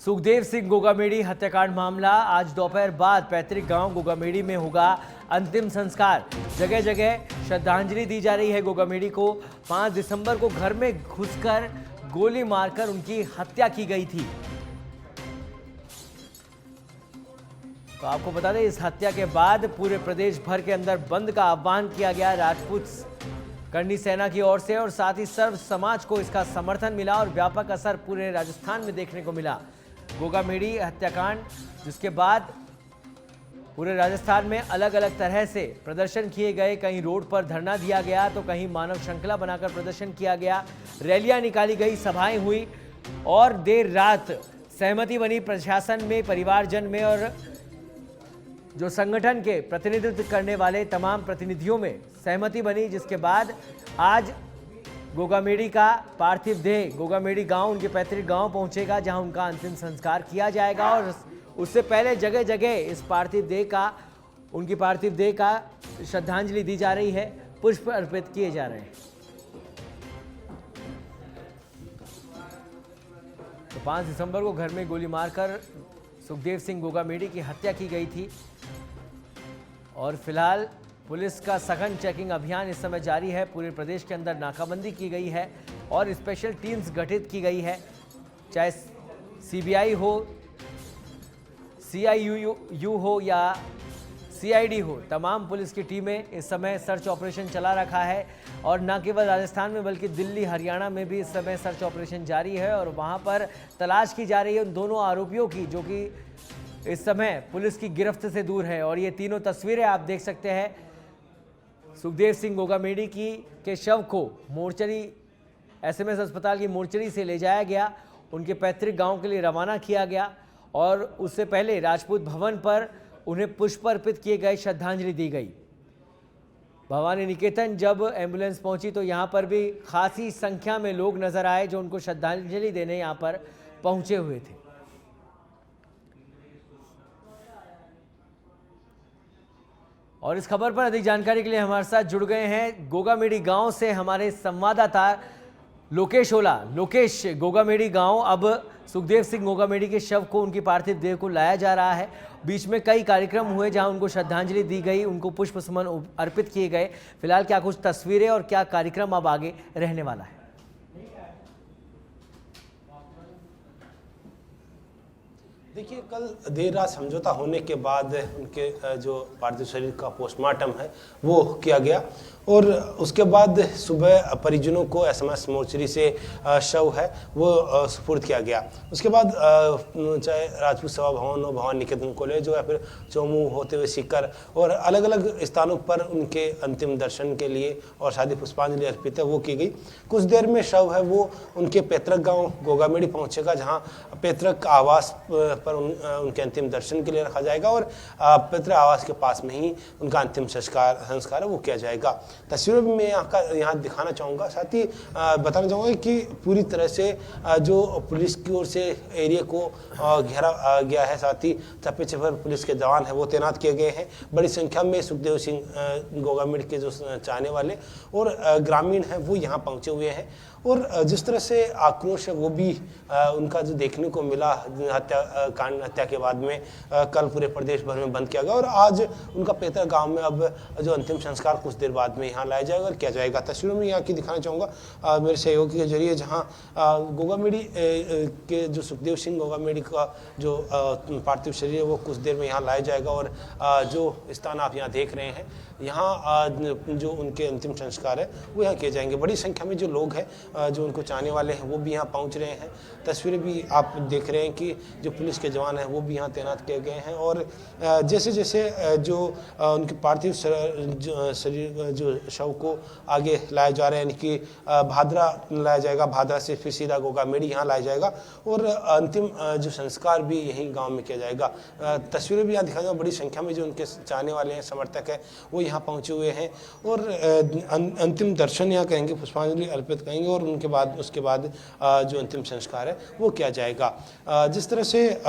सुखदेव सिंह गोगामेडी हत्याकांड मामला आज दोपहर बाद पैतृक गांव गोगामेडी में होगा अंतिम संस्कार। जगह जगह श्रद्धांजलि दी जा रही है। गोगामेडी को 5 दिसंबर को घर में घुसकर गोली मारकर उनकी हत्या की गई थी। तो आपको बता दें, इस हत्या के बाद पूरे प्रदेश भर के अंदर बंद का आह्वान किया गया राजपूत करनी सेना की ओर से, और साथ ही सर्व समाज को इसका समर्थन मिला और व्यापक असर पूरे राजस्थान में देखने को मिला। गोगामेडी हत्याकांड जिसके बाद पूरे राजस्थान में अलग अलग तरह से प्रदर्शन किए गए। कहीं रोड पर धरना दिया गया तो कहीं मानव श्रृंखला बनाकर प्रदर्शन किया गया, रैलियां निकाली गई, सभाएं हुई और देर रात सहमति बनी प्रशासन में, परिवारजन में और जो संगठन के प्रतिनिधित्व करने वाले तमाम प्रतिनिधियों में सहमति बनी। जिसके बाद आज गोगामेडी का पार्थिव देह गोगामेडी गांव, उनके पैतृक गांव पहुंचेगा, जहां उनका अंतिम संस्कार किया जाएगा। और उससे पहले जगह जगह इस पार्थिव देह का, उनकी पार्थिव देह का श्रद्धांजलि दी जा रही है, पुष्प अर्पित किए जा रहे हैं। तो 5 दिसंबर को घर में गोली मारकर सुखदेव सिंह गोगामेडी की हत्या की गई थी और फिलहाल पुलिस का सघन चेकिंग अभियान इस समय जारी है। पूरे प्रदेश के अंदर नाकाबंदी की गई है और स्पेशल टीम्स गठित की गई है। चाहे सीबीआई हो, सीआईयू हो या सीआईडी हो, तमाम पुलिस की टीमें इस समय सर्च ऑपरेशन चला रखा है। और न केवल राजस्थान में बल्कि दिल्ली, हरियाणा में भी इस समय सर्च ऑपरेशन जारी है और वहां पर तलाश की जा रही है उन दोनों आरोपियों की जो कि इस समय पुलिस की गिरफ्त से दूर है। और ये तीनों तस्वीरें आप देख सकते हैं। सुखदेव सिंह गोगामेडी के शव को मोर्चरी, एसएमएस अस्पताल की मोर्चरी से ले जाया गया, उनके पैतृक गांव के लिए रवाना किया गया और उससे पहले राजपूत भवन पर उन्हें पुष्प अर्पित किए गए, श्रद्धांजलि दी गई। भवानी निकेतन जब एम्बुलेंस पहुंची तो यहां पर भी खासी संख्या में लोग नजर आए जो उनको श्रद्धांजलि देने यहां पर पहुंचे हुए थे। और इस खबर पर अधिक जानकारी के लिए हमारे साथ जुड़ गए हैं गोगामेडी गांव से हमारे संवाददाता लोकेश ओला। लोकेश, गोगामेडी गांव, अब सुखदेव सिंह गोगामेडी के शव को, उनकी पार्थिव देह को लाया जा रहा है। बीच में कई कार्यक्रम हुए जहां उनको श्रद्धांजलि दी गई, उनको पुष्प सुमन अर्पित किए गए। फिलहाल क्या कुछ तस्वीरें और क्या कार्यक्रम अब आगे रहने वाला है? देखिए, कल देर रात समझौता होने के बाद उनके जो पार्थिव शरीर का पोस्टमार्टम है वो किया गया और उसके बाद सुबह परिजनों को एसएमएस मोर्चरी से शव है वो सुपुर्द किया गया। उसके बाद चाहे राजपूत सभा भवन हो, भवानी निकेतन कॉलेज हो या फिर चौमू होते हुए सीकर और अलग अलग स्थानों पर उनके अंतिम दर्शन के लिए और शादी पुष्पांजलि अर्पित है वो की गई। कुछ देर में शव है वो उनके पैतृक गाँव गोगामेडी पहुँचेगा, जहाँ पैतृक आवास पर उनके अंतिम दर्शन के लिए रखा जाएगा और पैतृक आवास के पास में ही उनका अंतिम संस्कार है वो किया जाएगा। तस्वीरों में मैं यहाँ दिखाना चाहूँगा, साथ ही बताना चाहूँगा कि पूरी तरह से जो पुलिस की ओर से एरिया को घेरा गया है, साथ ही चप्पे चप्पे पर पुलिस के जवान हैं वो तैनात किए गए हैं। बड़ी संख्या में सुखदेव सिंह गोगामेडी के जो चाहने वाले और ग्रामीण हैं वो यहाँ पहुँचे हुए हैं और जिस तरह से आक्रोश है वो भी उनका जो देखने को मिला हत्या के बाद में कल पूरे प्रदेश भर में बंद किया गया और आज उनका पैतृक गांव में अब जो अंतिम संस्कार कुछ देर बाद में यहाँ लाया जाएगा और किया जाएगा। तस्वीरों में यहाँ की दिखाना चाहूँगा मेरे सहयोगी के जरिए, जहाँ गोगामेडी के जो सुखदेव सिंह गोगामेडी का जो पार्थिव शरीर है वो कुछ देर में यहाँ लाया जाएगा और जो स्थान आप यहाँ देख रहे हैं, यहाँ जो उनके अंतिम संस्कार है वो यहाँ किए जाएंगे। बड़ी संख्या में जो लोग हैं जो उनको चाहने वाले हैं वो भी यहाँ पहुँच रहे हैं। तस्वीरें भी आप देख रहे हैं कि जो पुलिस के जवान हैं वो भी यहाँ तैनात किए गए हैं और जैसे जैसे जो उनके पार्थिव शरीर जो शव को आगे लाया जा रहा है, यानी कि भादरा लाया जाएगा, भादरा से फिर सीधा गोगामेडी यहाँ लाया जाएगा और अंतिम जो संस्कार भी यहीं गाँव में किया जाएगा। तस्वीरें भी यहाँ दिखाई जाएगा, बड़ी संख्या में जो उनके चाहने वाले हैं, समर्थक हैं वो यहाँ पहुँचे हुए हैं और अंतिम दर्शन यहाँ करेंगे, पुष्पांजलि अर्पित करेंगे और और उसके बाद जो अंतिम संस्कार है वो किया जाएगा। जिस तरह से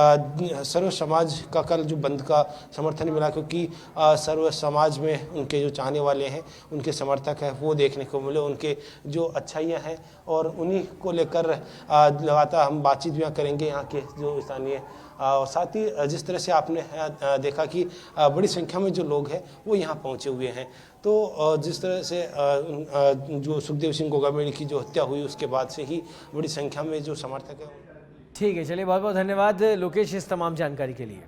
सर्व समाज का कल जो बंद का समर्थन मिला, क्योंकि सर्व समाज में उनके जो चाहने वाले हैं, उनके समर्थक हैं, वो देखने को मिले, उनके जो अच्छाइयाँ हैं और उन्हीं को लेकर लगातार हम बातचीत भी करेंगे यहाँ के जो स्थानीय। और साथ ही जिस तरह से आपने देखा कि बड़ी संख्या में जो लोग हैं वो यहाँ पहुँचे हुए हैं। तो जिस तरह से जो सुखदेव सिंह गोगामेड़ी की जो हत्या हुई उसके बाद से ही बड़ी संख्या में जो समर्थक है। ठीक है, चलिए बहुत बहुत धन्यवाद लोकेश इस तमाम जानकारी के लिए।